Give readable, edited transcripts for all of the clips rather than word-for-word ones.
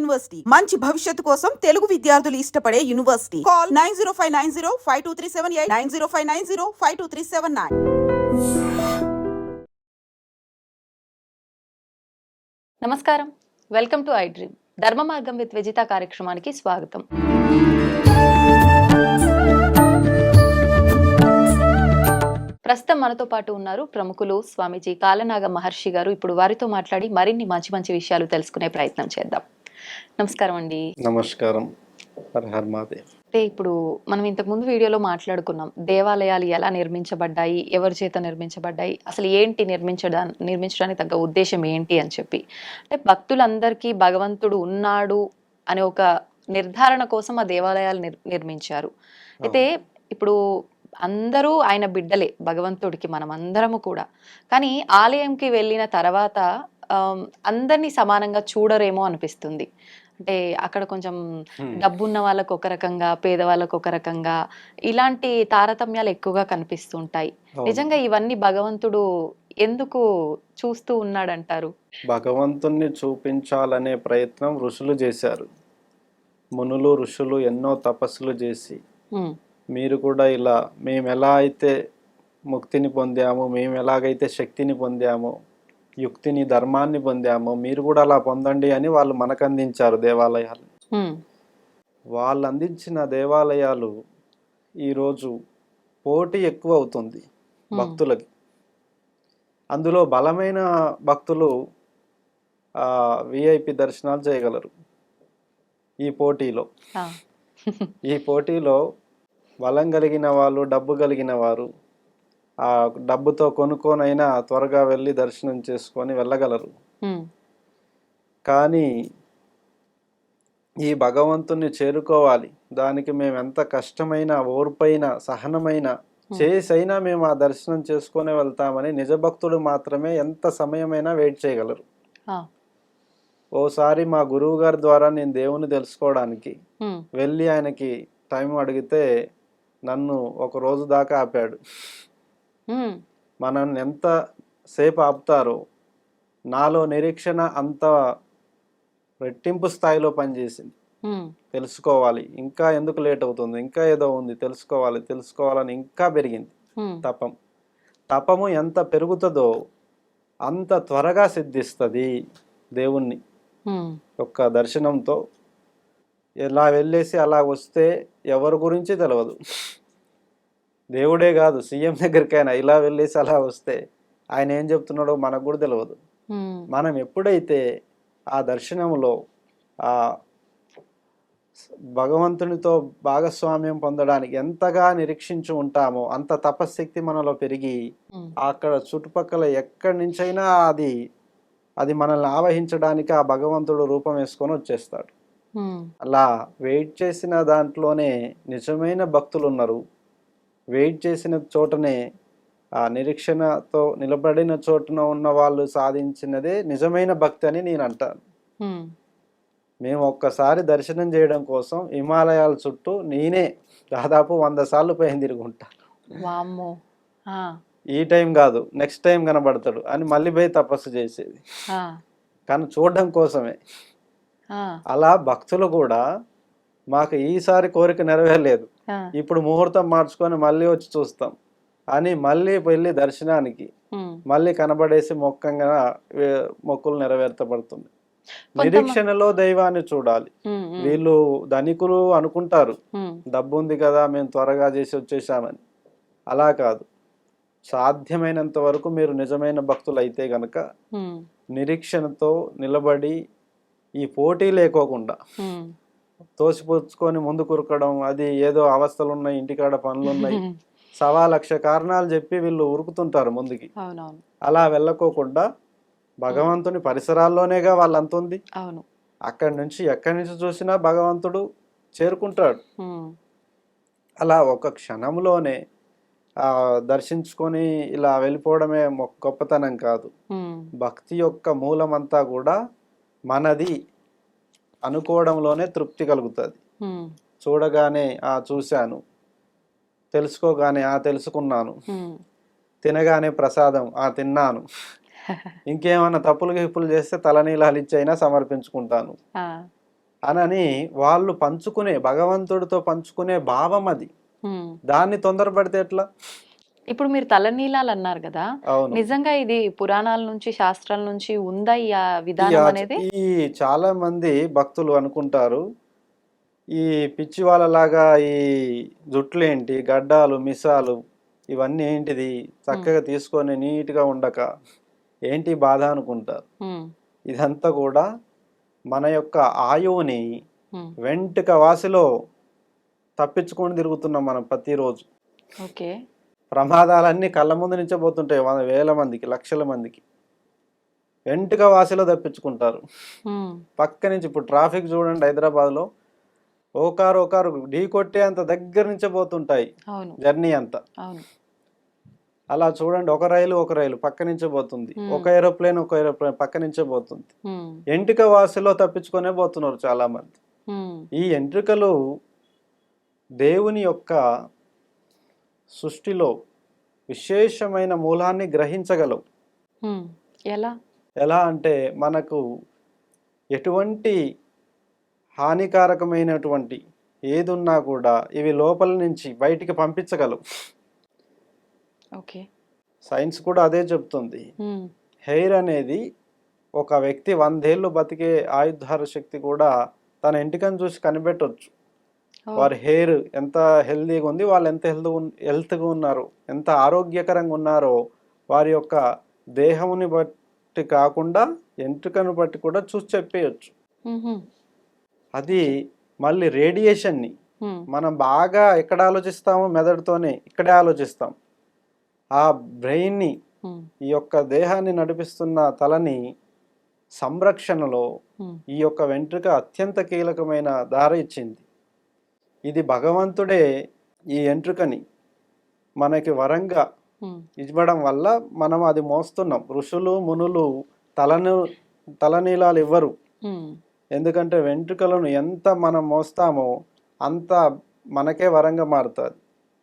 University మంచి భవిష్యత్తు కోసం తెలుగు విద్యార్థులు ఇష్టపడే యూనివర్సిటీ. కాల్ 9059052378 9059052379. నమస్కారం, వెల్కమ్ టు ఐ డ్రీమ్. ధర్మ మార్గం విత్ విజిత కార్యక్రమానికి స్వాగతం. ప్రస్తుతం మనతో పాటు ఉన్నారు ప్రముఖులు స్వామీజీ కాలనాగ మహర్షి గారు. ఇప్పుడు వారితో మాట్లాడి మరిన్ని మంచి మంచి విషయాలు తెలుసుకునే ప్రయత్నం చేద్దాం. నమస్కారం అండి. నమస్కారం. హర హర మహాదేవ్. అంటే ఇప్పుడు మనం ఇంతకు ముందు వీడియోలో మాట్లాడుకున్నాం, దేవాలయాలు ఎలా నిర్మించబడ్డాయి, ఎవరి చేత నిర్మించబడ్డాయి, అసలు ఏంటి నిర్మించడానికి తగ్గ ఉద్దేశం ఏంటి అని చెప్పి. అంటే భక్తులందరికీ భగవంతుడు ఉన్నాడు అనే ఒక నిర్ధారణ కోసం ఆ దేవాలయాలు నిర్మించారు. అయితే ఇప్పుడు అందరూ ఆయన బిడ్డలే భగవంతుడికి, మనం అందరము కూడా. కానీ ఆలయంకి వెళ్ళిన తర్వాత అందరినీ సమానంగా చూడరేమో అనిపిస్తుంది. అంటే అక్కడ కొంచెం డబ్బున్న వాళ్ళకు ఒక రకంగా, పేదవాళ్ళకు ఒక రకంగా, ఇలాంటి తారతమ్యాలు ఎక్కువగా కనిపిస్తుంటాయి. నిజంగా ఇవన్నీ భగవంతుడు ఎందుకు చూస్తూ ఉన్నాడంటారు? భగవంతుణ్ణి చూపించాలనే ప్రయత్నం ఋషులు చేశారు. మునులు ఋషులు ఎన్నో తపస్సులు చేసి, మీరు కూడా ఇలా మేము ఎలా అయితే ముక్తిని పొందాము, మేము ఎలాగైతే శక్తిని పొందాము, యుక్తిని, ధర్మాన్ని పొందాము, మీరు కూడా అలా పొందండి అని వాళ్ళు మనకు అందించారు దేవాలయాలు. వాళ్ళు అందించిన దేవాలయాలు ఈరోజు పోటీ ఎక్కువ అవుతుంది భక్తులకి. అందులో బలమైన భక్తులు విఐపి దర్శనాలు చేయగలరు ఈ పోటీలో. ఈ పోటీలో బలం కలిగిన వాళ్ళు, డబ్బు కలిగిన వారు ఆ డబ్బుతో కొనుక్కొనైనా త్వరగా వెళ్ళి దర్శనం చేసుకొని వెళ్ళగలరు. కానీ ఈ భగవంతుని చేరుకోవాలి, దానికి మేము ఎంత కష్టమైన, ఓర్పైన, సహనమైన చేసైనా మేము ఆ దర్శనం చేసుకొని వెళ్తామని నిజభక్తుడు మాత్రమే ఎంత సమయమైనా వెయిట్ చేయగలరు. ఓసారి మా గురువు గారి ద్వారా నేను దేవుని తెలుసుకోవడానికి వెళ్ళి ఆయనకి టైం అడిగితే నన్ను ఒక రోజు దాకా ఆపాడు. మనల్ని ఎంత సేపు ఆపుతారో నాలో నిరీక్షణ అంత రెట్టింపు స్థాయిలో పనిచేసింది. తెలుసుకోవాలి, ఇంకా ఎందుకు లేట్ అవుతుంది, ఇంకా ఏదో ఉంది, తెలుసుకోవాలని ఇంకా పెరిగింది తపము ఎంత పెరుగుతుందో అంత త్వరగా సిద్ధిస్తుంది దేవుణ్ణి ఒక్క దర్శనంతో. ఎలా వెళ్ళేసి అలా వస్తే ఎవరి గురించి తెలియదు, దేవుడే కాదు సీఎం దగ్గరికైనా ఇలా వెళ్ళేసి అలా వస్తే ఆయన ఏం చెప్తున్నాడో మనకు కూడా తెలియదు. మనం ఎప్పుడైతే ఆ దర్శనంలో ఆ భగవంతునితో భాగస్వామ్యం పొందడానికి ఎంతగా నిరీక్షించి ఉంటామో అంత తపశ్శక్తి మనలో పెరిగి అక్కడ చుట్టుపక్కల ఎక్కడి నుంచైనా అది మనల్ని ఆవహించడానికి ఆ భగవంతుడు రూపం వేసుకొని వచ్చేస్తాడు. అలా వెయిట్ చేసిన దాంట్లోనే నిజమైన భక్తులు ఉన్నారు. వెయిట్ చేసిన చోటనే, ఆ నిరీక్షణతో నిలబడిన చోటున ఉన్న వాళ్ళు సాధించినదే నిజమైన భక్తి అని నేను అంటాను. మేము ఒక్కసారి దర్శనం చేయడం కోసం హిమాలయాల చుట్టూ నేనే దాదాపు 100 సార్లు పైన తిరుగుంటాను. ఈ టైం కాదు, నెక్స్ట్ టైం కనబడతాడు అని మళ్ళీ పోయి తపస్సు చేసేది, కానీ చూడడం కోసమే. అలా భక్తులు కూడా మాకు ఈసారి కోరిక నెరవేరలేదు, ఇప్పుడు ముహూర్తం మార్చుకొని మళ్ళీ వచ్చి చూస్తాం అని మళ్ళీ వెళ్ళి దర్శనానికి మళ్ళీ కనబడేసి మొక్కులు నెరవేర్చబడుతుంది. నిరీక్షణలో దైవాన్ని చూడాలి. వీళ్ళు ధనికులు అనుకుంటారు డబ్బు ఉంది కదా మేము త్వరగా చేసి వచ్చేసామని. అలా కాదు, సాధ్యమైనంత వరకు మీరు నిజమైన భక్తులు అయితే గనక నిరీక్షణతో నిలబడి ఈ పోటీ లేకోకుండా తోసిపుచ్చుకొని ముందు కురకడం, అది ఏదో అవస్థలు ఉన్నాయి, ఇంటికాడ పనులున్నాయి, 1,00,000 కారణాలు చెప్పి వీళ్ళు ఉరుకుతుంటారు ముందుకి. అలా వెళ్ళకోకుండా భగవంతుని పరిసరాల్లోనేగా వాళ్ళంత ఉంది, ఎక్కడి నుంచి చూసినా భగవంతుడు చేరుకుంటాడు. అలా ఒక క్షణంలోనే దర్శించుకొని ఇలా వెళ్ళిపోవడమే గొప్పతనం కాదు. భక్తి యొక్క మూలమంతా కూడా మనది అనుకోవడంలోనే తృప్తి కలుగుతుంది. చూడగానే చూశాను, తెలుసుకోగానే తెలుసుకున్నాను, తినగానే ప్రసాదం తిన్నాను, ఇంకేమైనా తప్పులు గిప్పులు చేస్తే తలనీలాలు ఇచ్చైనా సమర్పించుకుంటాను అనని వాళ్ళు పంచుకునే, భగవంతుడితో పంచుకునే భావం అది. ఉమ్. దాన్ని తొందరపడితే ఎట్లా? ఇప్పుడు మీరు తలనీలాలు అన్నారు కదా, అవును. నిజంగా ఇది పురాణాల నుంచి శాస్త్రాల నుంచి ఉందా ఈ ఈ విధానం అనేది? ఈ చాలా మంది భక్తులు అనుకుంటారు, ఈ పిచ్చి వాళ్ళలాగా ఈ జుట్లేంటి, గడ్డాలు, మిసాలు ఇవన్నీ ఏంటిది, చక్కగా తీసుకొని నీట్గా ఉండక ఏంటి బాధ అనుకుంటారు. ఉమ్. ఇదంతా కూడా మన యొక్క ఆయువుని ఉమ్. వెంటుక వాసిలో తప్పించుకొని తిరుగుతున్నాం మనం ప్రతిరోజు. ఓకే. ప్రమాదాలన్నీ కళ్ళ ముందు నుంచే పోతుంటాయి, వేల మందికి, లక్షల మందికి. వెంటుక వాసిలో తప్పించుకుంటారు. ఉమ్. పక్క నుంచి ఇప్పుడు ట్రాఫిక్ చూడండి, హైదరాబాద్లో ఓ కారు ఢీ కొట్టే అంత దగ్గర నుంచే పోతుంటాయి అవును. జర్నీ అంతా. అవును. అలా చూడండి, ఒక రైలు పక్క నుంచే పోతుంది, ఒక ఏరోప్లేన్ పక్క నుంచే పోతుంది. ఉమ్. ఎంట్రుక వాసిలో తప్పించుకొనే పోతున్నారు చాలా మంది. ఉమ్. ఈ ఎంట్రుకలు దేవుని యొక్క సృష్టిలో విశేషమైన మూలాన్ని గ్రహించగలవు. ఉమ్. ఎలా? ఎలా అంటే మనకు ఎటువంటి హానికారకమైనటువంటి ఏదున్నా కూడా ఇవి లోపల నుంచి బయటికి పంపించగలవు. ఓకే. సైన్స్ కూడా అదే చెప్తుంది. ఉమ్. హెయిర్ అనేది ఒక వ్యక్తి 100 ఏళ్ళు బతికే ఆయుర్ధార శక్తి కూడా తన ఎంటికను చూసి కనిపెట్టవచ్చు. ఓ. వారి హెయిర్ ఎంత హెల్దీగా ఉంది, వాళ్ళు ఎంత హెల్త్గా ఉన్నారు, ఎంత ఆరోగ్యకరంగా ఉన్నారో వారి యొక్క దేహముని బట్టి కాకుండా ఎంట్రుకను బట్టి కూడా చూసి చెప్పేయచ్చు. ఉహుం. అది మళ్ళీ రేడియేషన్ని ఉమ్. మనం బాగా ఎక్కడ ఆలోచిస్తామో మెదడుతోనే ఇక్కడే ఆలోచిస్తాం. ఆ బ్రెయిన్ని, ఉమ్. ఈ యొక్క దేహాన్ని నడిపిస్తున్న తలని సంరక్షణలో ఉమ్. ఈ యొక్క వెంట్రుక అత్యంత కీలకమైన దారి ఇచ్చింది. ఇది భగవంతుడే ఈ వెంట్రుకని మనకి వరంగా ఉమ్. ఇవ్వడం వల్ల మనం అది మోస్తున్నాం. ఋషులు మునులు తలనీలాలు ఇవ్వరు. ఉమ్. ఎందుకంటే వెంట్రుకలను ఎంత మనం మోస్తామో అంత మనకే వరంగా మారుతుంది.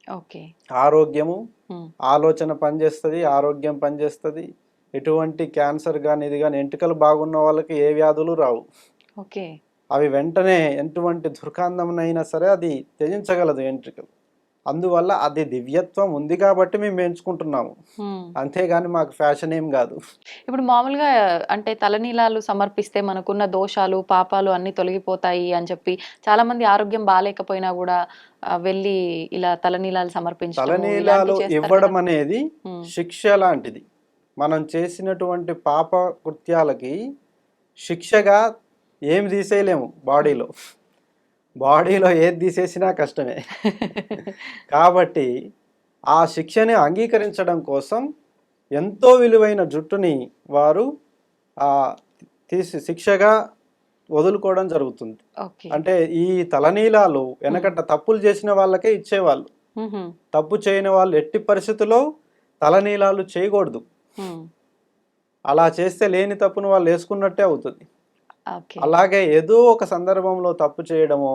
ఓకే. ఆరోగ్యము, ఉమ్. ఆలోచన పనిచేస్తుంది, ఆరోగ్యం పనిచేస్తుంది. ఎటువంటి క్యాన్సర్ కానీ ఇది కానీ వెంట్రుకలు బాగున్న వాళ్ళకి ఏ వ్యాధులు రావు. ఓకే. అవి వెంటనే ఎటువంటి దుర్గంధంనైనా సరే అది త్యజించగలదు వెంట్రుకలు. అందువల్ల అది దివ్యత్వం ఉంది కాబట్టి మేము ఎంచుకుంటున్నాము, ఉమ్. అంతేగాని మాకు ఫ్యాషన్ ఏం కాదు. ఇప్పుడు మామూలుగా అంటే తలనీలాలు సమర్పిస్తే మనకున్న దోషాలు పాపాలు అన్ని తొలగిపోతాయి అని చెప్పి చాలా మంది ఆరోగ్యం బాగాలేకపోయినా కూడా వెళ్ళి ఇలా తలనీలాలు సమర్పించడం తలనీలాలు ఇవ్వడం అనేది శిక్ష లాంటిది. మనం చేసినటువంటి పాప కృత్యాలకి శిక్షగా ఏమి తీసేయలేము. బాడీలో ఏది తీసేసినా కష్టమే. కాబట్టి ఆ శిక్షని అంగీకరించడం కోసం ఎంతో విలువైన జుట్టుని వారు శిక్షగా వదులుకోవడం జరుగుతుంది. అంటే ఈ తలనీలాలు వెనకట తప్పులు చేసిన వాళ్ళకే ఇచ్చేవాళ్ళు. తప్పు చేయని వాళ్ళు ఎట్టి పరిస్థితుల్లో తలనీలాలు చేయకూడదు. అలా చేస్తే లేని తప్పును వాళ్ళు వేసుకున్నట్టే అవుతుంది. అలాగే ఏదో ఒక సందర్భంలో తప్పు చేయడమో,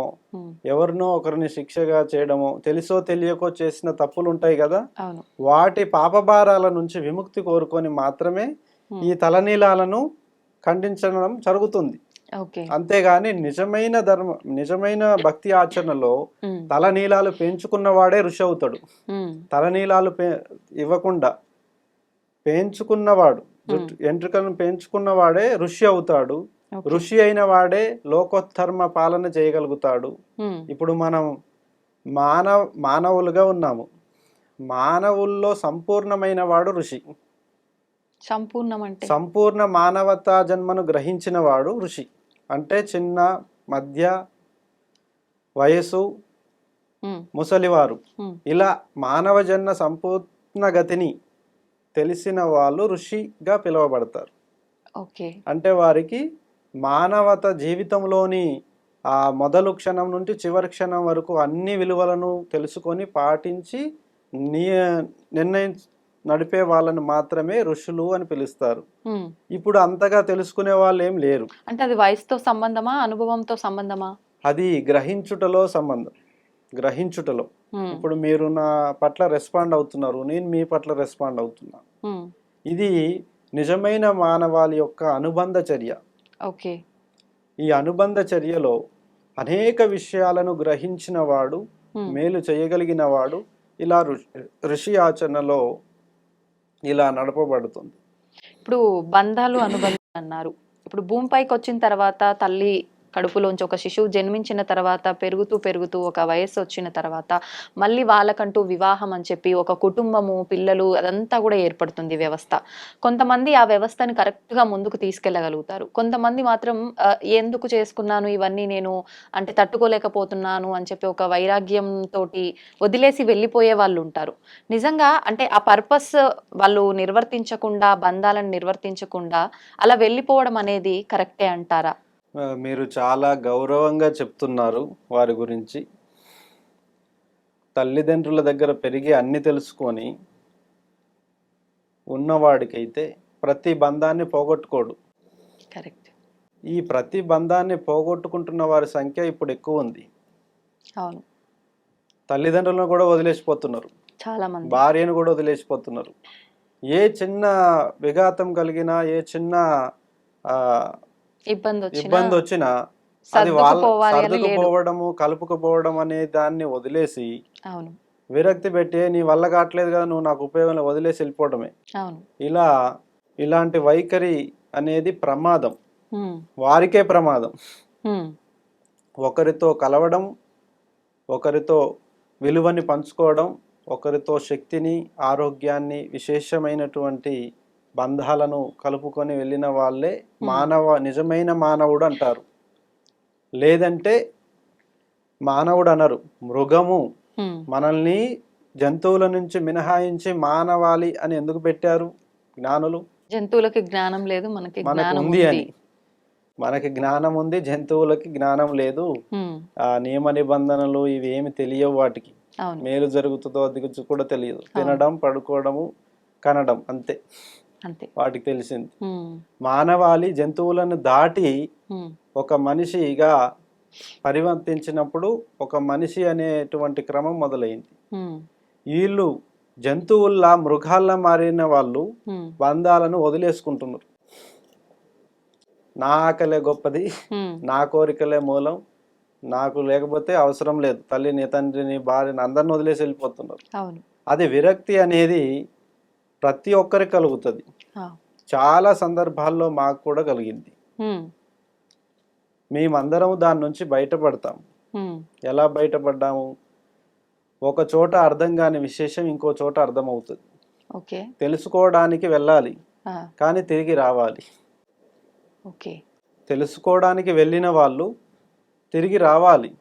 ఎవరినో ఒకరిని శిక్షగా చేయడమో, తెలుసో తెలియకో చేసిన తప్పులు ఉంటాయి కదా, వాటి పాపభారాల నుంచి విముక్తి కోరుకొని మాత్రమే ఈ తలనీలాలను ఖండించడం జరుగుతుంది. అంతేగాని నిజమైన భక్తి ఆచరణలో తలనీలాలు పెంచుకున్నవాడే ఋషి అవుతాడు. తలనీలాలు ఇవ్వకుండా పెంచుకున్నవాడు, ఎంట్రుకలను పెంచుకున్నవాడే ఋషి అవుతాడు. ఋషి అయిన వాడే లోకోత్తర్మ పాలన చేయగలుగుతాడు. ఇప్పుడు మనం మానవులుగా ఉన్నాము. మానవుల్లో సంపూర్ణమైన వాడు ఋషి. సంపూర్ణ మానవతా జన్మను గ్రహించిన వాడు ఋషి. అంటే చిన్న, మధ్య వయసు, ముసలివారు, ఇలా మానవ జన్మ సంపూర్ణ గతిని తెలిసిన వాళ్ళు ఋషిగా పిలువబడతారు. అంటే వారికి మానవత జీవితంలోని ఆ మొదలు క్షణం నుండి చివరి క్షణం వరకు అన్ని విలువలను తెలుసుకొని పాటించి నడిపే వాళ్ళని మాత్రమే ఋషులు అని పిలుస్తారు. ఇప్పుడు అంతగా తెలుసుకునే వాళ్ళు ఏం లేరు. అంటే అది వయసుతో సంబంధమా, అనుభవంతో సంబంధమా? అది గ్రహించుటలో సంబంధం. గ్రహించుటలో ఇప్పుడు మీరు నా పట్ల రెస్పాండ్ అవుతున్నారు, నేను మీ పట్ల రెస్పాండ్ అవుతున్నా. ఇది నిజమైన మానవాళి యొక్క అనుబంధ చర్య. ఈ అనుబంధ చర్యలో అనేక విషయాలను గ్రహించిన వాడు, మేలు చేయగలిగిన వాడు ఇలా ఋషి ఆచరణలో ఇలా నడపబడుతుంది. ఇప్పుడు బంధాలు అనుబంధాలు అన్నారు. ఇప్పుడు భూమిపైకి వచ్చిన తర్వాత తల్లి కడుపులోంచి ఒక శిశువు జన్మించిన తర్వాత పెరుగుతూ పెరుగుతూ ఒక వయస్సు వచ్చిన తర్వాత మళ్ళీ వాళ్ళకంటూ వివాహం అని చెప్పి ఒక కుటుంబము, పిల్లలు అదంతా కూడా ఏర్పడుతుంది వ్యవస్థ. కొంతమంది ఆ వ్యవస్థని కరెక్ట్గా ముందుకు తీసుకెళ్ళగలుగుతారు. కొంతమంది మాత్రం ఎందుకు చేసుకున్నాను ఇవన్నీ, నేను అంటే తట్టుకోలేకపోతున్నాను అని చెప్పి ఒక వైరాగ్యం తోటి వదిలేసి వెళ్ళిపోయే వాళ్ళు ఉంటారు. నిజంగా అంటే ఆ పర్పస్ వాళ్ళు నిర్వర్తించకుండా, బంధాలను నిర్వర్తించకుండా అలా వెళ్ళిపోవడం అనేది కరెక్టే అంటారా? మీరు చాలా గౌరవంగా చెప్తున్నారు వారి గురించి. తల్లిదండ్రుల దగ్గర పెరిగి అన్ని తెలుసుకొని ఉన్నవాడికైతే ప్రతి బంధాన్ని పోగొట్టుకోడు. కరెక్ట్. ఈ ప్రతి బంధాన్ని పోగొట్టుకుంటున్న వారి సంఖ్య ఇప్పుడు ఎక్కువ ఉంది. అవును, తల్లిదండ్రులను కూడా వదిలేసిపోతున్నారు, చాలా మంది భార్యను కూడా వదిలేసిపోతున్నారు. ఏ చిన్న విఘాతం కలిగినా, ఏ చిన్న ఇబ్బంది వచ్చినా అది సర్దుకుపోవడము, కలుపుకుపోవడం అనే దాన్ని వదిలేసి అవును విరక్తి పెట్టి నీ వల్ల కావట్లేదు కదా, నువ్వు నాకు ఉపయోగం వదిలేసి వెళ్ళిపోవడమే. అవును ఇలాంటి వైఖరి అనేది ప్రమాదం, వారికే ప్రమాదం. ఒకరితో కలవడం, ఒకరితో విలువని పంచుకోవడం, ఒకరితో శక్తిని, ఆరోగ్యాన్ని, విశేషమైనటువంటి బంధాలను కలుపుకొని వెళ్ళిన వాళ్ళే నిజమైన మానవుడు అంటారు. లేదంటే మానవుడు అనరు, మృగము. మనల్ని జంతువుల నుంచి మినహాయించి మానవాళి అని ఎందుకు పెట్టారు జ్ఞానులు? జంతువులకి జ్ఞానం లేదు, మనకి ఉంది అని. మనకి జ్ఞానం ఉంది, జంతువులకి జ్ఞానం లేదు. ఆ నియమ నిబంధనలు ఇవి ఏమి తెలియవు వాటికి. మేలు జరుగుతుందో అది కూడా తెలియదు. తినడం, పడుకోవడము, కనడం, అంతే వాటికి తెలిసింది. మానవాళి జంతువులను దాటి ఒక మనిషిగా పరివర్తించినప్పుడు ఒక మనిషి అనేటువంటి క్రమం మొదలైంది. వీళ్ళు జంతువుల్లా, మృగాల్లా మారిన వాళ్ళు బంధాలను వదిలేసుకుంటున్నారు. నా ఆకలే గొప్పది, నా కోరికలే మూలం, నాకు లేకపోతే అవసరం లేదు, తల్లిని, తండ్రిని, భార్యని అందరిని వదిలేసి వెళ్ళిపోతున్నారు. అది విరక్తి అనేది ప్రతి ఒక్కరికి కలుగుతుంది. చాలా సందర్భాల్లో మాకు కూడా కలిగింది. మేమందరం దాని నుంచి బయటపడతాం. ఎలా బయటపడ్డాము? ఒక చోట అర్థం కాని విశేషం ఇంకో చోట అర్థం అవుతుంది. తెలుసుకోవడానికి వెళ్ళాలి, కానీ తిరిగి రావాలి. తెలుసుకోవడానికి వెళ్ళిన వాళ్ళు తిరిగి రావాలి,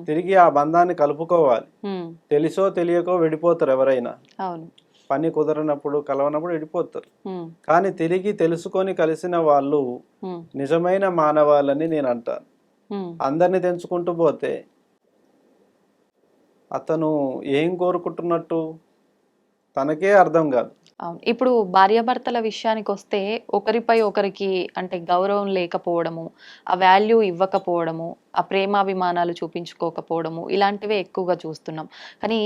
తిరిగి ఆ బంధాన్ని కలుపుకోవాలి. తెలుసో తెలియకో విడిపోతారు ఎవరైనా. పని కుదరనప్పుడు, కలవనప్పుడు విడిపోతారు. కానీ తిరిగి తెలుసుకొని కలిసిన వాళ్ళు నిజమైన మానవాళ్ళని నేను అంటాను. అందరిని తెంచుకుంటూ పోతే అతను ఏం కోరుకుంటున్నట్టు తనకే అర్థం కాదు. అవును. ఇప్పుడు భార్యాభర్తల విషయానికి వస్తే ఒకరిపై ఒకరికి అంటే గౌరవం లేకపోవడము, ఆ వాల్యూ ఇవ్వకపోవడము, ఆ ప్రేమాభిమానాలు చూపించుకోకపోవడము, ఇలాంటివే ఎక్కువగా చూస్తున్నాం. కానీ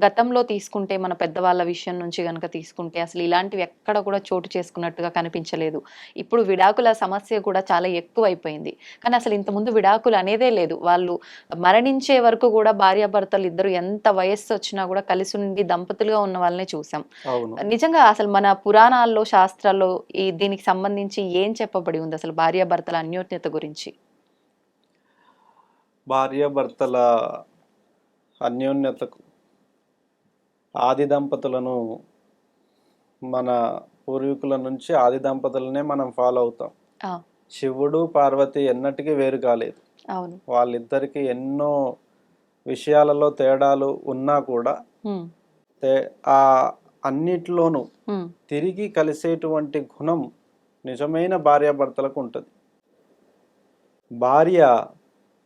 గతంలో తీసుకుంటే మన పెద్దవాళ్ళ విషయం నుంచి కనుక తీసుకుంటే అసలు ఇలాంటివి ఎక్కడ కూడా చోటు చేసుకున్నట్టుగా కనిపించలేదు. ఇప్పుడు విడాకుల సమస్య కూడా చాలా ఎక్కువైపోయింది. కానీ అసలు ఇంతకుముందు విడాకులు అనేదే లేదు. వాళ్ళు మరణించే వరకు కూడా భార్యాభర్తలు ఇద్దరు ఎంత వయస్సు వచ్చినా కూడా కలిసి ఉండి దంపతులుగా ఉన్న వాళ్ళనే చూసాం. నిజంగా అసలు మన పురాణాల్లో, శాస్త్రాల్లో దీనికి సంబంధించి ఏం చెప్పబడి ఉంది అసలు భార్యాభర్తల అన్యోన్యత గురించి? భార్యాభర్తల అన్యోన్యతకు ఆది దంపతులను, మన పూర్వీకుల నుంచి ఆది దంపతులనే మనం ఫాలో అవుతాం. శివుడు, పార్వతి ఎన్నటికీ వేరు కాలేదు. వాళ్ళిద్దరికి ఎన్నో విషయాలలో తేడాలు ఉన్నా కూడా ఆ అన్నిటిలోనూ తిరిగి కలిసేటువంటి గుణం నిజమైన భార్యాభర్తలకు ఉంటుంది. భార్య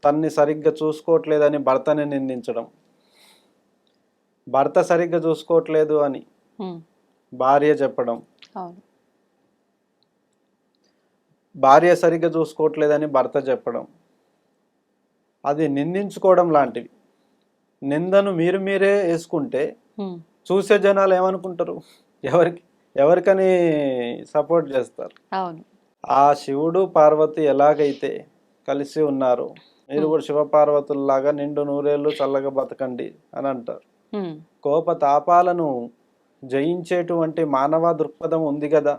తన్ని సరిగ్గా చూసుకోవట్లేదని భర్తని నిందించడం, భర్త సరిగ్గా చూసుకోవట్లేదు అని భార్య చెప్పడం, భార్య సరిగ్గా చూసుకోవట్లేదని భర్త చెప్పడం, అది నిందించుకోవడం లాంటివి. నిందను మీరే వేసుకుంటే చూసే జనాలు ఏమనుకుంటారు? ఎవరికని సపోర్ట్ చేస్తారు. ఆ శివుడు, పార్వతి ఎలాగైతే కలిసి ఉన్నారో మీరు కూడా శివపార్వతుల్లాగా నిండు నూరేళ్ళు చల్లగా బతకండి అని అంటారు. ఉమ్, కోపతాపాలను జయించేటువంటి మానవ దృక్పథం ఉంది కదా.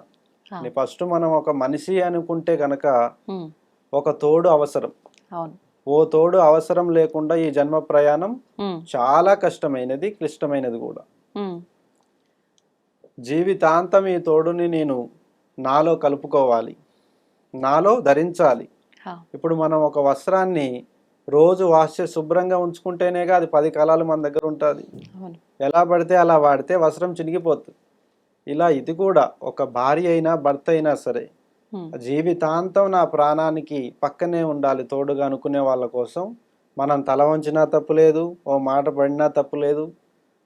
ఆ, ఫస్ట్ మనం ఒక మనిషి అనుకుంటే కనుక ఉమ్, ఒక తోడు అవసరం. అవును. ఓ తోడు అవసరం లేకుండా ఈ జన్మ ప్రయాణం ఉమ్, చాలా కష్టమైనది, క్లిష్టమైనది కూడా. ఉమ్, జీవితాంతం ఈ తోడుని నేను నాలో కలుపుకోవాలి, నాలో ధరించాలి. ఆ, ఇప్పుడు మనం ఒక వస్త్రాన్ని రోజు వాష్ చేసి శుభ్రంగా ఉంచుకుంటేనేగా అది 10 కాలాలు మన దగ్గర ఉంటుంది. అవును. ఎలా పడితే అలా వాడితే వస్త్రం చినిగిపోతుంది. ఇలా ఇది కూడా ఒక భార్య అయినా భర్త అయినా సరే ఉమ్, జీవితాంతం నా ప్రాణానికి పక్కనే ఉండాలి తోడుగా అనుకునే వాళ్ళ కోసం మనం తల వంచినా తప్పులేదు, ఓ మాట పడినా తప్పులేదు.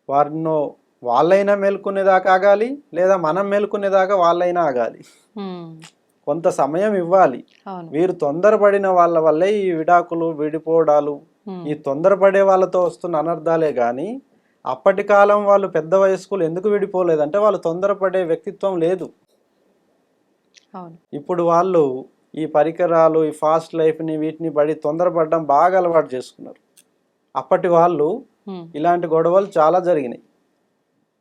వారినో వాళ్ళైనా మేల్కొనేదాకా ఆగాలి, లేదా మనం మేల్కొనేదాకా వాళ్ళైనా ఆగాలి. ఉమ్, కొంత సమయం ఇవ్వాలి. అవును. వీరు తొందరపడిన వాళ్ళ వల్లే ఈ విడాకులు, విడిపోవడాలు, ఉమ్, ఈ తొందరపడే వాళ్ళతో వస్తున్న అనర్థాలే కానీ అప్పటి కాలం వాళ్ళు పెద్ద వయస్కులు ఎందుకు విడిపోలేదంటే వాళ్ళు తొందరపడే వ్యక్తిత్వం లేదు. అవును. ఇప్పుడు వాళ్ళు ఈ పరికరాలు, ఈ ఫాస్ట్ లైఫ్ని వీటిని పడి తొందరపడడం బాగా అలవాటు చేసుకున్నారు. అప్పటి వాళ్ళు ఉమ్, ఇలాంటి గొడవలు చాలా జరిగినాయి.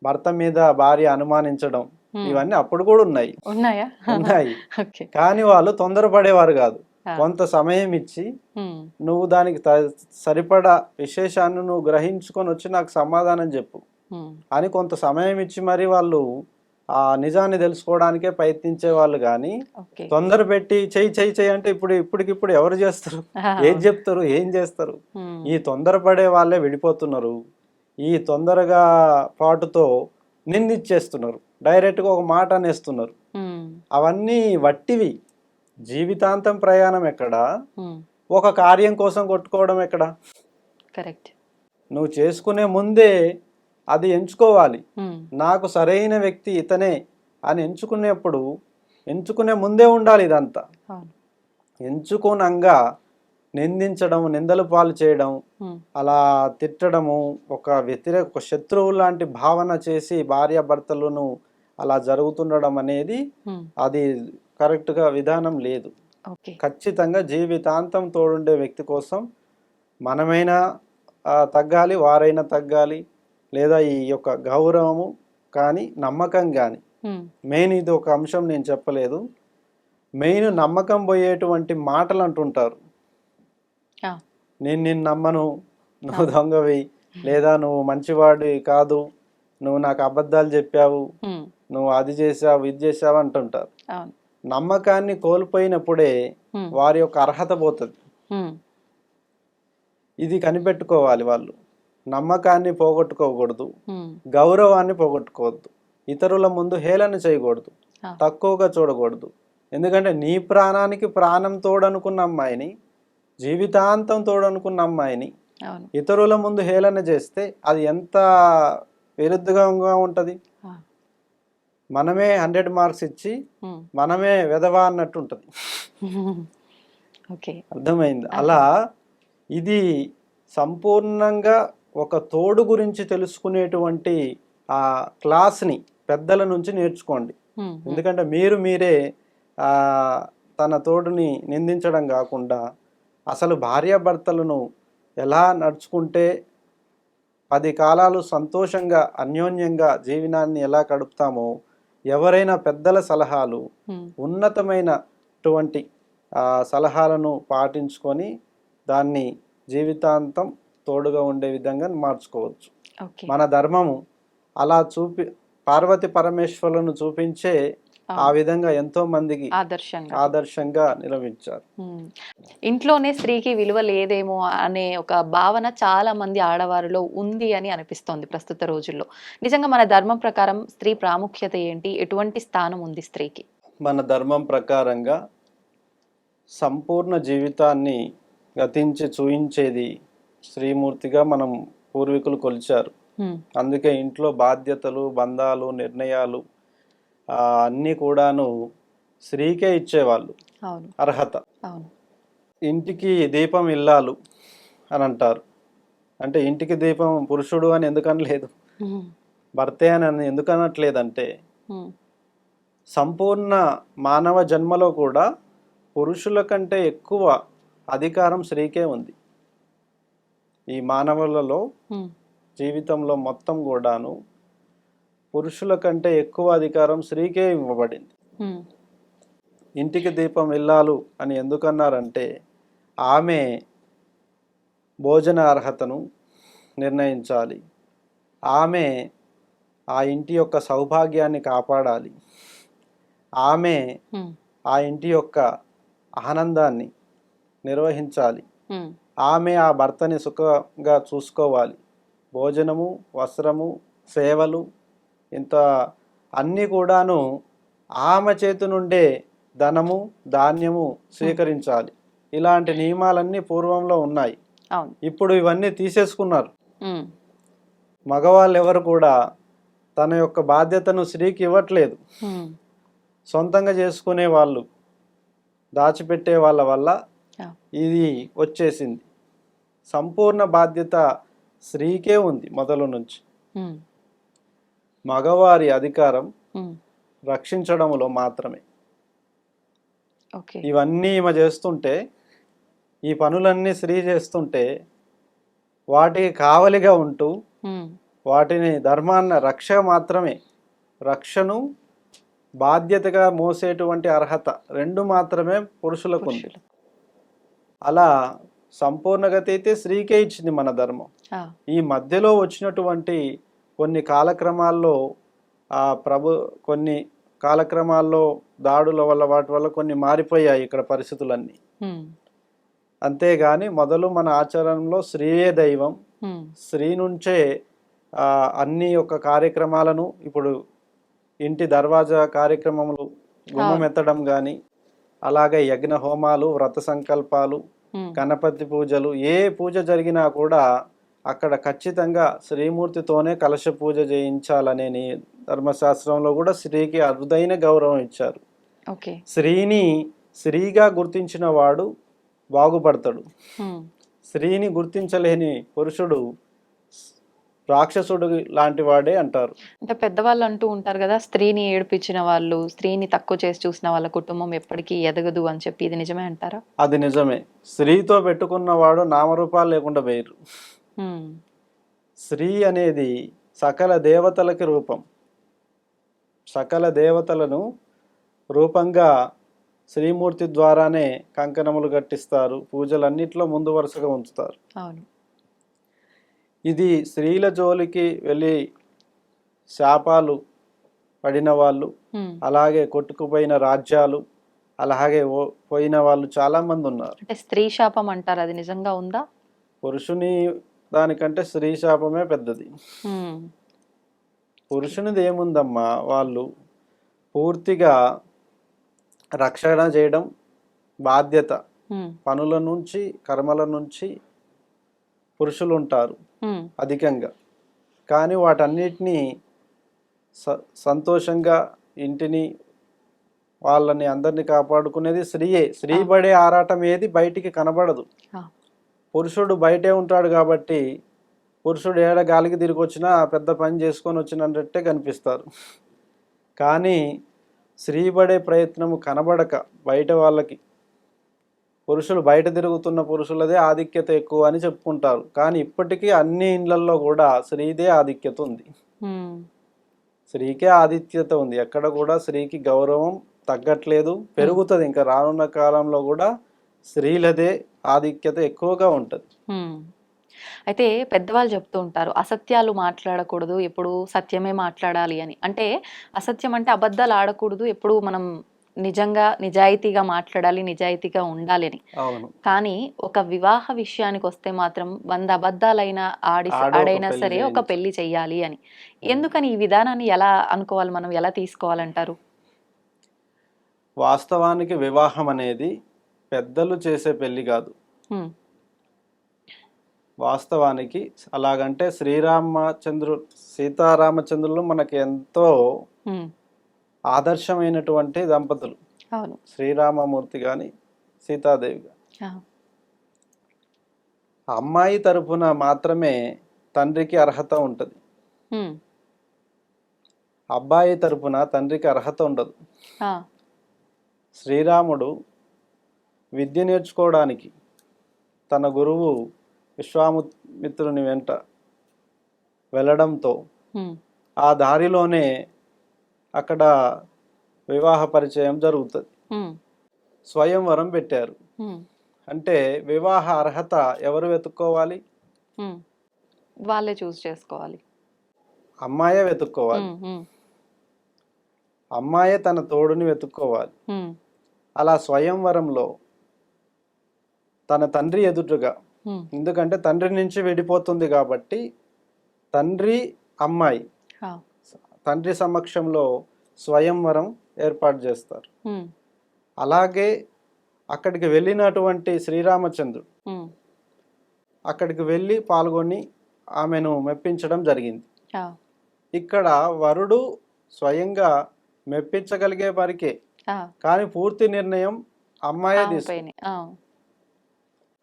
భర్త మీద భార్య అనుమానించడం ఇవన్నీ అప్పుడు కూడా ఉన్నాయి. ఉన్నాయా? ఉన్నాయి. ఓకే. కానీ వాళ్ళు తొందరపడేవారు కాదు. ఆ, కొంత సమయం ఇచ్చి ఉమ్, నువ్వు దానికి సరిపడా విశేషాన్ని నువ్వు గ్రహించుకొని వచ్చి నాకు సమాధానం చెప్పు ఉమ్, అని కొంత సమయం ఇచ్చి మరి వాళ్ళు ఆ నిజాన్ని తెలుసుకోవడానికే ప్రయత్నించే వాళ్ళు. కానీ ఓకే. తొందర పెట్టి చెయ్యి అంటే ఇప్పటికిప్పుడు ఎవరు చేస్తారు? ఏం చెప్తారు, ఏం చేస్తారు? ఉమ్, ఈ తొందరపడే వాళ్ళే విడిపోతున్నారు. ఈ తొందరగా పాటుతో నిందించేస్తున్నారు, డైరెక్ట్గా ఒక మాట అనేస్తున్నారు. ఉమ్, అవన్నీ వట్టివి. జీవితాంతం ప్రయాణం ఎక్కడ, ఉమ్, ఒక కార్యం కోసం కొట్టుకోవడం ఎక్కడ? కరెక్ట్. నువ్వు చేసుకునే ముందే అది ఎంచుకోవాలి. ఉమ్, నాకు సరైన వ్యక్తి ఇతనే అని ఎంచుకునే ముందే ఉండాలి ఇదంతా. అవును. ఎంచుకోనంగా నిందించడం, నిందలు పాలు చేయడం, ఉమ్, అలా తిట్టడము, ఒక శత్రువు లాంటి భావన చేసి భార్యాభర్తలను అలా జరుగుతుండడం అనేది ఉమ్, అది కరెక్ట్గా విధానం లేదు. ఓకే. ఖచ్చితంగా జీవితాంతం తోడుండే వ్యక్తి కోసం మనమైనా తగ్గాలి, వారైనా తగ్గాలి. లేదా ఈ యొక్క గౌరవము కానీ, నమ్మకం కానీ, ఉమ్, మెయిన్ ఇది ఒక అంశం నేను చెప్పలేదు. మెయిన్ నమ్మకం పోయేటువంటి మాటలు అంటుంటారు. ఆ, నిన్ను నమ్మను, నువ్వు దొంగవి, లేదా నువ్వు మంచివాడివి కాదు, నువ్వు నాకు అబద్ధాలు చెప్పావు, ఉమ్, నువ్వు అది చేసావు, ఇది చేసావు అంటుంటారు. అవును. నమ్మకాన్ని కోల్పోయినప్పుడే ఉమ్, వారి యొక్క అర్హత పోతుంది. ఉమ్, ఇది కనిపెట్టుకోవాలి వాళ్ళు. నమ్మకాన్ని పోగొట్టుకోకూడదు, ఉమ్, గౌరవాన్ని పోగొట్టుకోవద్దు, ఇతరుల ముందు హేళన చేయకూడదు, ఆ, తక్కువగా చూడకూడదు. ఎందుకంటే నీ ప్రాణానికి ప్రాణం తోడనుకున్న అమ్మాయిని, జీవితాంతం తోడనుకున్న అమ్మాయిని అవును. ఇతరుల ముందు హేళన చేస్తే అది ఎంత విరుద్ధంగా ఉంటుంది. ఆ, మనమే 100 మార్క్స్ ఇచ్చి ఉమ్, మనమే వెధవా అన్నట్టు ఉంటుంది. ఓకే. అర్థమైంది? అలా ఇది సంపూర్ణంగా ఒక తోడు గురించి తెలుసుకునేటువంటి ఆ క్లాస్ని పెద్దల నుంచి నేర్చుకోండి. ఉమ్, ఉమ్, ఎందుకంటే మీరే తన తోడుని నిందించడం కాకుండా అసలు భార్యాభర్తలను ఎలా నడుచుకుంటే 10 కాలాలు సంతోషంగా అన్యోన్యంగా జీవనాన్ని ఎలా గడుపుతామో, ఎవరైనా పెద్దల సలహాలు, ఉమ్, ఉన్నతమైనటువంటి సలహాలను పాటించుకొని దాన్ని జీవితాంతం తోడుగా ఉండే విధంగా మార్చుకోవచ్చు. ఓకే. మన ధర్మము అలా పార్వతి పరమేశ్వరులను చూపించే ఆ విధంగా ఎంతో మందికి ఆదర్శంగా నిలవించారు. ఇంట్లోనే స్త్రీకి విలువ లేదేమో అనే ఒక భావన చాలా మంది ఆడవారిలో ఉంది అని అనిపిస్తోంది ప్రస్తుత రోజుల్లో. నిజంగా మన ధర్మం ప్రకారం స్త్రీ ప్రాముఖ్యత ఏంటి? ఎటువంటి స్థానం ఉంది స్త్రీకి? మన ధర్మం ప్రకారంగా సంపూర్ణ జీవితాన్ని గతించి చూయించేది శ్రీమూర్తిగా మనం పూర్వీకులు కొలిచారు. అందుకే ఇంట్లో బాధ్యతలు, బంధాలు, నిర్ణయాలు అన్నీ కూడాను స్త్రీకే ఇచ్చేవాళ్ళు. అర్హత. ఇంటికి దీపం ఇల్లాలు అని అంటారు. అంటే ఇంటికి దీపం పురుషుడు అని ఎందుకనలేదు, భర్తే అని ఎందుకనట్లేదంటే సంపూర్ణ మానవ జన్మలో కూడా పురుషుల కంటే ఎక్కువ అధికారం స్త్రీకే ఉంది. ఈ మానవులలో ఉమ్, జీవితంలో మొత్తం కూడాను పురుషుల కంటే ఎక్కువ అధికారం స్త్రీకే ఇవ్వబడింది. ఉమ్, ఇంటికి దీపం ఇల్లాలు అని ఎందుకన్నారంటే ఆమె భోజన అర్హతను నిర్ణయించాలి, ఆమె ఆ ఇంటి యొక్క సౌభాగ్యాన్ని కాపాడాలి, ఆమె ఉమ్, ఆ ఇంటి యొక్క ఆనందాన్ని నిర్వహించాలి, ఉమ్, ఆమె ఆ భర్తని సుఖంగా చూసుకోవాలి. భోజనము, వస్త్రము, సేవలు, ఇంత అన్నీ కూడాను ఆమె చేతి నుండే ధనము, ధాన్యము స్వీకరించాలి. ఇలాంటి నియమాలన్నీ పూర్వంలో ఉన్నాయి. అవును. ఇప్పుడు ఇవన్నీ తీసేసుకున్నారు. ఉమ్, మగవాళ్ళు ఎవరు కూడా తన యొక్క బాధ్యతను స్త్రీకి ఇవ్వట్లేదు. ఉమ్, సొంతంగా చేసుకునే వాళ్ళు, దాచిపెట్టే వాళ్ళ వల్ల ఆ, ఇది వచ్చేసింది. సంపూర్ణ బాధ్యత స్త్రీకే ఉంది మొదలు నుంచి. ఉమ్, మగవారి అధికారం ఉమ్, రక్షించడంలో మాత్రమే. ఓకే. ఇవన్నీ ఈమె చేస్తుంటే, ఈ పనులన్నీ స్త్రీ చేస్తుంటే వాటికి కావలిగా ఉంటూ ఉమ్, వాటిని ధర్మాన్న రక్ష మాత్రమే, రక్షను బాధ్యతగా మోసేటువంటి అర్హత రెండు మాత్రమే పురుషులకు ఉంది. పురుషులకు. అలా సంపూర్ణగతి అయితే స్త్రీకే ఇచ్చింది మన ధర్మం. ఆ, ఈ మధ్యలో వచ్చినటువంటి కొన్ని కాలక్రమాల్లో కొన్ని కాలక్రమాల్లో దాడుల వల్ల వాటి వల్ల కొన్ని మారిపోయాయి ఇక్కడ పరిస్థితులన్నీ. ఉమ్, అంతేగాని మొదలు మన ఆచరణలో స్త్రీయే దైవం, ఉమ్, స్త్రీ నుంచే అన్ని యొక్క కార్యక్రమాలను, ఇప్పుడు ఇంటి దర్వాజా కార్యక్రమములు, గుమ్మం ఎత్తడం కానీ, అలాగే యజ్ఞ హోమాలు, వ్రత సంకల్పాలు, ఉమ్, గణపతి పూజలు, ఏ పూజ జరిగినా కూడా అక్కడ ఖచ్చితంగా శ్రీమూర్తితోనే కలశ పూజ చేయించాలనే ధర్మశాస్త్రంలో కూడా స్త్రీకి అరుదైన గౌరవం ఇచ్చారు. ఓకే. స్త్రీని స్త్రీగా గుర్తించిన వాడు బాగుపడతాడు. ఉమ్, స్త్రీని గుర్తించలేని పురుషుడు రాక్షసుడు లాంటి వాడే అంటారు. అంటే పెద్దవాళ్ళు అంటూ ఉంటారు కదా, స్త్రీని ఏడిపించిన వాళ్ళు, స్త్రీని తక్కువ చేసి చూసిన వాళ్ళ కుటుంబం ఎప్పటికీ ఎదగదు అని చెప్పి. ఇది నిజమే అంటారా? అది నిజమే. స్త్రీతో పెట్టుకున్నవాడు నామరూపాలు లేకుండా వేరు. ఉమ్, స్త్రీ అనేది సకల దేవతలకి రూపం. సకల దేవతలను రూపంగా శ్రీమూర్తి ద్వారానే కంకణములు కట్టిస్తారు, పూజలన్నిట్లో ముందు వరుసగా ఉంచుతారు. అవును. ఇది స్త్రీల జోలికి వెళ్ళి శాపాలు పడిన వాళ్ళు, ఉమ్, అలాగే కొట్టుకుపోయిన రాజ్యాలు, అలాగే పోయిన వాళ్ళు చాలామంది ఉన్నారు. అంటే స్త్రీ శాపం అంటారు, అది నిజంగా ఉందా? పురుషుని దానికంటే స్త్రీ శాపమే పెద్దది. ఉమ్, పురుషునిది ఏముందమ్మా, వాళ్ళు పూర్తిగా రక్షణ చేయడం బాధ్యత. ఉమ్, పనుల నుంచి, కర్మల నుంచి పురుషులు ఉంటారు ఉమ్, అధికంగా. కానీ వాటన్నిటినీ సంతోషంగా ఇంటిని, వాళ్ళని అందరినీ కాపాడుకునేది స్త్రీయే. స్త్రీ పడే ఆరాటం ఏది బయటికి కనబడదు. ఆ, పురుషుడు బయటే ఉంటాడు కాబట్టి పురుషుడు ఏడ గాలికి తిరిగి వచ్చినా పెద్ద పని చేసుకొని వచ్చినట్టే కనిపిస్తారు. కానీ స్త్రీ పడే ప్రయత్నము కనబడక బయట వాళ్ళకి, పురుషులు బయట తిరుగుతున్న పురుషులదే ఆధిక్యత ఎక్కువ అని చెప్పుకుంటారు. కానీ ఇప్పటికీ అన్ని ఇండ్లల్లో కూడా స్త్రీదే ఆధిక్యత ఉంది. ఉమ్, స్త్రీకే ఆధిక్యత ఉంది. ఎక్కడ కూడా స్త్రీకి గౌరవం తగ్గట్లేదు, పెరుగుతుంది. ఇంకా రానున్న కాలంలో కూడా స్త్రీలదే ఆధిక్యత ఎక్కువగా ఉంటుంది. ఉమ్. అయితే పెద్దవాళ్ళు చెప్తూ ఉంటారు, అసత్యాలు మాట్లాడకూడదు, ఎప్పుడు సత్యమే మాట్లాడాలి అని. అంటే అసత్యం అంటే అబద్ధాలు ఆడకూడదు, ఎప్పుడు మనం నిజంగా నిజాయితీగా మాట్లాడాలి, నిజాయితీగా ఉండాలి అని. అవును. కానీ ఒక వివాహ విషయానికి వస్తే మాత్రం 100 అబద్ధాలైనా ఆడైనా సరే ఒక పెళ్లి చెయ్యాలి అని. ఎందుకని ఈ విధానాన్ని ఎలా అనుకోవాలి, మనం ఎలా తీసుకోవాలంటారు? వాస్తవానికి వివాహం అనేది పెద్దలు చేసే పెళ్లి కాదు. ఉమ్, వాస్తవానికి అలాగంటే సీతారామచంద్రులు మనకి ఎంతో ఉమ్, ఆదర్శమైనటువంటి దంపతులు. అవును. శ్రీరామమూర్తి కానీ సీతాదేవి కానీ. ఆ, అమ్మాయి తరపున మాత్రమే తండ్రికి అర్హత ఉంటుంది, ఉమ్, అబ్బాయి తరపున తండ్రికి అర్హత ఉండదు. ఆ, శ్రీరాముడు విద్య నేర్చుకోవడానికి తన గురువు విశ్వామిత్రుని వెంట వెళ్ళడంతో ఉమ్, ఆ దారిలోనే అక్కడ వివాహ పరిచయం జరుగుతుంది. ఉమ్, స్వయంవరం పెట్టారు. ఉమ్, అంటే వివాహ అర్హత ఎవరు వెతుక్కోవాలి? ఉమ్. వాళ్ళే చూస్ చేసుకోవాలి. అమ్మాయే వెతుక్కోవాలి. ఉమ్, ఉమ్, అమ్మాయే తన తోడుని వెతుక్కోవాలి. ఉమ్, అలా స్వయంవరంలో తన తండ్రి ఎదుటగా, ఉమ్. ఎందుకంటే తండ్రి నుంచి విడిపోతుంది కాబట్టి తండ్రి అమ్మాయి ఆ, తండ్రి సమక్షంలో స్వయంవరం ఏర్పాటు చేస్తారు. ఉమ్, అలాగే అక్కడికి వెళ్ళినటువంటి శ్రీరామచంద్రుడు ఉమ్, అక్కడికి వెళ్ళి పాల్గొని ఆమెను మెప్పించడం జరిగింది. ఆ, ఇక్కడ వరుడు స్వయంగా మెప్పించగలిగే వరకే, ఆ, కానీ పూర్తి నిర్ణయం అమ్మాయే ఆమె తీసుకుంది. పైనే. ఆ,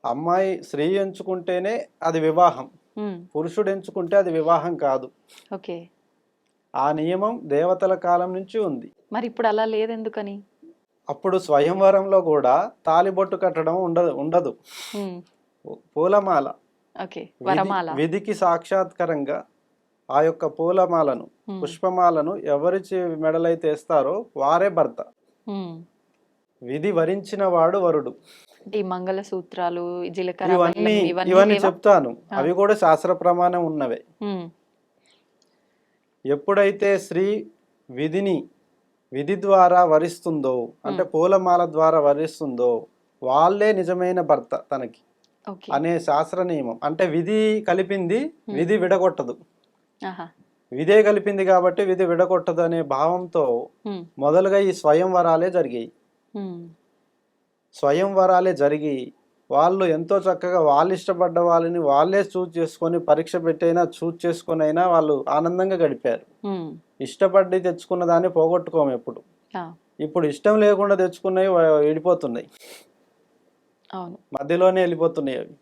అమ్మాయి స్త్రీ ఎంచుకుంటేనే అది వివాహం, ఉమ్, పురుషుడు ఎంచుకుంటే అది వివాహం కాదు. ఓకే. ఆ నియమం దేవతల కాలం నుంచి ఉంది. మరి ఇప్పుడు అలా లేదు ఎందుకని? అప్పుడు స్వయంవరంలో కూడా తాలిబొట్టు కట్టడం ఉండదు. ఉమ్, పూలమాల, ఓకే. వరమాల. విధికి సాక్షాత్కరంగా ఆ యొక్క పూలమాలను, ఉమ్, పుష్పమాలను ఎవరి మెడలైతే వేస్తారో వారే భర్త. ఉమ్. విధి వరించిన వాడు వరుడు. అంటే ఈ మంగళ సూత్రాలు, జీలకర్ర, ఇవన్నీ బెల్లం ఇవన్నీ ఇవన్నీ లేవా? చెప్తాను. ఆ. అవి కూడా శాస్త్ర ప్రమాణం ఉన్నవే. ఉమ్, ఎప్పుడైతే స్త్రీ విధి ద్వారా వరిస్తుందో, అంటే పూలమాల ద్వారా వరిస్తుందో వాళ్ళే నిజమైన భర్త తనకి ఓకే. అనే శాస్త్ర నియమం. అంటే విధి కలిపింది, విధి విడగొట్టదు. ఆహా. విధే కలిపింది కాబట్టి విధి విడగొట్టదు అనే భావంతో ఉమ్, మొదలుగా ఈ స్వయంవరాలే జరిగాయి. ఉమ్, స్వయంవరాలే జరిగి వాళ్ళు ఎంతో చక్కగా వాళ్ళు ఇష్టపడ్డ వాళ్ళని వాళ్ళే చూజ్ చేసుకొని, పరీక్ష పెట్టైనా చూజ్ చేసుకొని అయినా వాళ్ళు ఆనందంగా గడిపారు. ఉమ్, ఇష్టపడి తెచ్చుకున్న దాన్ని పోగొట్టుకోము ఎప్పుడు. ఆ, ఇప్పుడు ఇష్టం లేకుండా తెచ్చుకున్నవి వెళ్ళిపోతున్నాయి, అవును. మధ్యలోనే వెళ్ళిపోతున్నాయి అవి.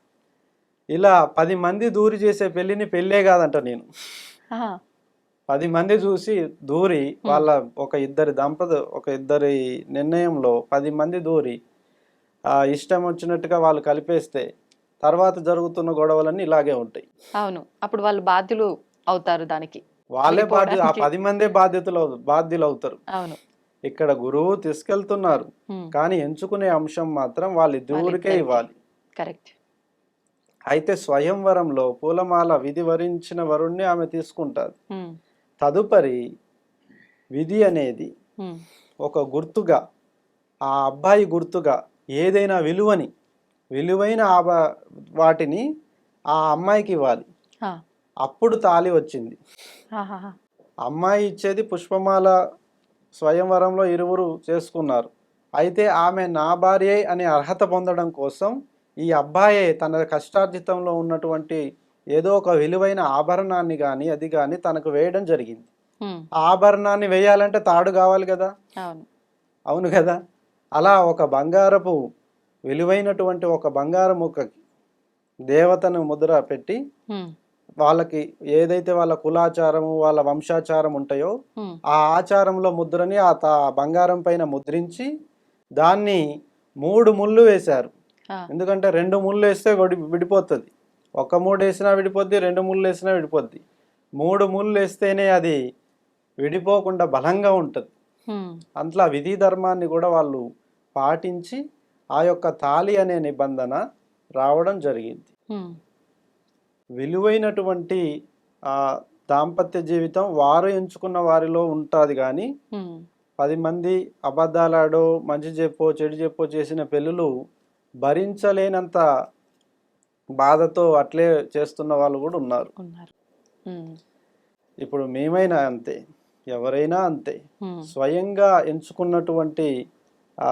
ఇలా 10 మంది దూరి చేసే పెళ్ళిని పెళ్ళే కాదంట నేను. ఆహా. 10 మంది చూసి దూరి వాళ్ళ ఒక ఇద్దరి నిర్ణయంలో 10 మంది దూరి ఇష్టం వచ్చినట్టుగా వాళ్ళు కలిపేస్తే తర్వాత జరుగుతున్న గొడవలన్నీ ఇలాగే ఉంటాయి. అవును. అప్పుడు వాళ్ళు బాధ్యులు అవుతారు దానికి. వాళ్ళే ఆ విడిపోవడానికి. 10 మందే బాధ్యులు అవుతారు. అవును. ఇక్కడ గురువు తీసుకెళ్తున్నారు, ఉమ్, కానీ ఎంచుకునే అంశం మాత్రం వాళ్ళిద్దరికే వాళ్ళిద్దరికీ. ఇవ్వాలి. కరెక్ట్. అయితే స్వయంవరంలో పూలమాల విధి వరించిన వరుణ్ణి ఆమె తీసుకుంటారు. ఉమ్, తదుపరి విధి అనేది ఉమ్, ఒక గుర్తుగా, ఆ అబ్బాయి గుర్తుగా ఏదైనా విలువైన వాటిని ఆ అమ్మాయికి ఇవ్వాలి. ఆ, అప్పుడు తాళి వచ్చింది. ఆహాహా. అమ్మాయి ఇచ్చేది పుష్పమాల. స్వయంవరంలో ఇరువురు చేసుకున్నారు. అయితే ఆమె నా భార్య అనే అర్హత పొందడం కోసం ఈ అబ్బాయే తన కష్టార్జితంలో ఉన్నటువంటి ఏదో ఒక విలువైన ఆభరణాన్ని కానీ అది కానీ తనకు వేయడం జరిగింది. ఉమ్, ఆ ఆభరణాన్ని వేయాలంటే తాడు కావాలి కదా. అవును. అవును కదా. అలా విలువైనటువంటి ఒక బంగారు ముక్కకి దేవతను ముద్ర పెట్టి, ఉమ్, వాళ్ళకి ఏదైతే వాళ్ళ కులాచారము వాళ్ళ వంశాచారం ఉంటాయో ఉమ్, ఆ ఆచారంలో ముద్రని బంగారం పైన ముద్రించి దాన్ని 3 ముళ్ళు వేశారు. ఆ, ఎందుకంటే 2 ముళ్ళు వేస్తే విడిపోతుంది. ఒక 3 వేసినా విడిపోద్ది, 2 ముళ్ళు వేసినా విడిపోద్ది. 3 ముళ్ళు వేస్తేనే అది విడిపోకుండా బలంగా ఉంటుంది. ఉమ్, అట్లా విధి ధర్మాన్ని కూడా వాళ్ళు పాటించి ఆ యొక్క తాళి అనే నిబంధన రావడం జరిగింది. ఉమ్, విలువైనటువంటి ఆ దాంపత్య జీవితం వారు ఎంచుకున్న వారిలో ఉంటుంది. కానీ ఉమ్, 10 మంది అబద్ధాలాడో మంచి చెప్పో చెడు చెప్పో చేసిన పెళ్ళిళ్ళు భరించలేనంత బాధతో అట్లే చేస్తున్న వాళ్ళు కూడా ఉన్నారు. ఉన్నారు. ఉమ్, ఇప్పుడు మేమైనా అంతే, ఎవరైనా అంతే. ఉమ్, స్వయంగా ఎంచుకున్నటువంటి ఆ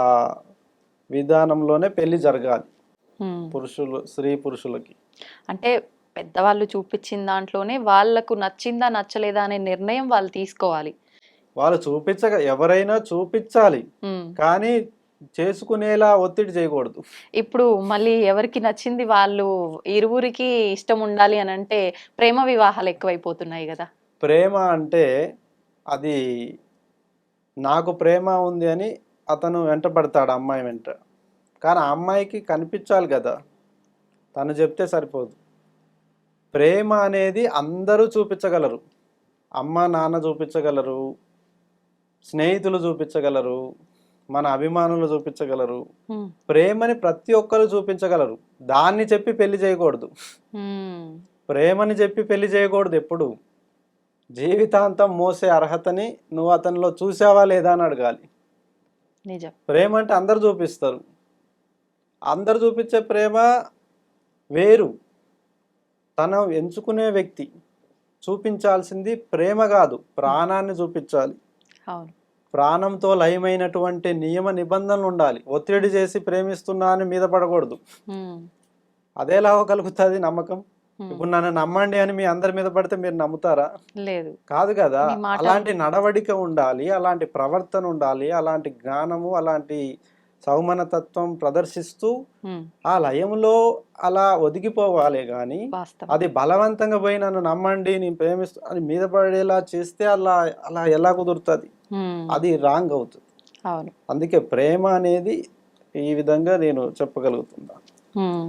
విధానంలోనే పెళ్లి జరగాలి. ఉమ్. స్త్రీ పురుషులకి అంటే పెద్దవాళ్ళు చూపించిన దాంట్లోనే వాళ్ళకు నచ్చిందా నచ్చలేదా అనే నిర్ణయం వాళ్ళు తీసుకోవాలి. వాళ్ళు ఎవరైనా చూపించాలి, ఉమ్. కానీ చేసుకునేలా ఒత్తిడి చేయకూడదు. ఇప్పుడు మళ్ళీ ఎవరికి నచ్చింది వాళ్ళు ఇరువురికి ఇష్టం ఉండాలి అని అంటే ప్రేమ వివాహాలు ఎక్కువైపోతున్నాయి కదా. ప్రేమ అంటే అది నాకు ప్రేమ ఉంది అని అతను వెంట పడతాడు అమ్మాయి వెంట, కానీ ఆ అమ్మాయికి కనిపించాలి కదా. తను చెప్తే సరిపోదు. ప్రేమ అనేది అందరూ చూపించగలరు. అమ్మ నాన్న చూపించగలరు, స్నేహితులు చూపించగలరు, మన అభిమానులు చూపించగలరు. ఉమ్, ప్రేమని ప్రతి ఒక్కరు చూపించగలరు. దాన్ని చెప్పి పెళ్లి చేయకూడదు. ఉమ్, ప్రేమని చెప్పి పెళ్లి చేయకూడదు ఎప్పుడు. జీవితాంతం మోసే అర్హతని నువ్వు అతనిలో చూసావా లేదా అని అడగాలి. నిజం. ప్రేమ అంటే అందరు చూపిస్తారు. అందరు చూపించే ప్రేమ వేరు. తను ఎంచుకునే వ్యక్తి చూపించాల్సింది ప్రేమ కాదు, ప్రాణాన్ని చూపించాలి. అవును. ప్రాణంతో లయమైనటువంటి నియమ నిబంధనలు ఉండాలి. ఒత్తిడి చేసి ప్రేమిస్తున్నా అని మీద పడకూడదు. ఉమ్, అదేలా కలుగుతుంది నమ్మకం? ఉమ్, ఇప్పుడు నన్ను నమ్మండి అని మీ అందరి మీద పడితే మీరు నమ్ముతారా? లేదు. కాదు కదా. నీ మాట- అలాంటి నడవడిక ఉండాలి, అలాంటి ప్రవర్తన ఉండాలి, అలాంటి జ్ఞానము, అలాంటి సౌమనతత్వం ప్రదర్శిస్తూ ఉమ్, ఆ లయంలో అలా ఒదిగిపోవాలి. కానీ వాస్తవం. అది బలవంతంగా పోయి నన్ను నమ్మండి నేను ప్రేమిస్తూ అని మీద పడేలా చేస్తే అలా అలా ఎలా కుదురుతుంది? ఉమ్, అది రాంగ్ అవుతుంది. అవును. అందుకే ప్రేమ అనేది ఈ విధంగా నేను చెప్పగలుగుతున్నా. ఉమ్.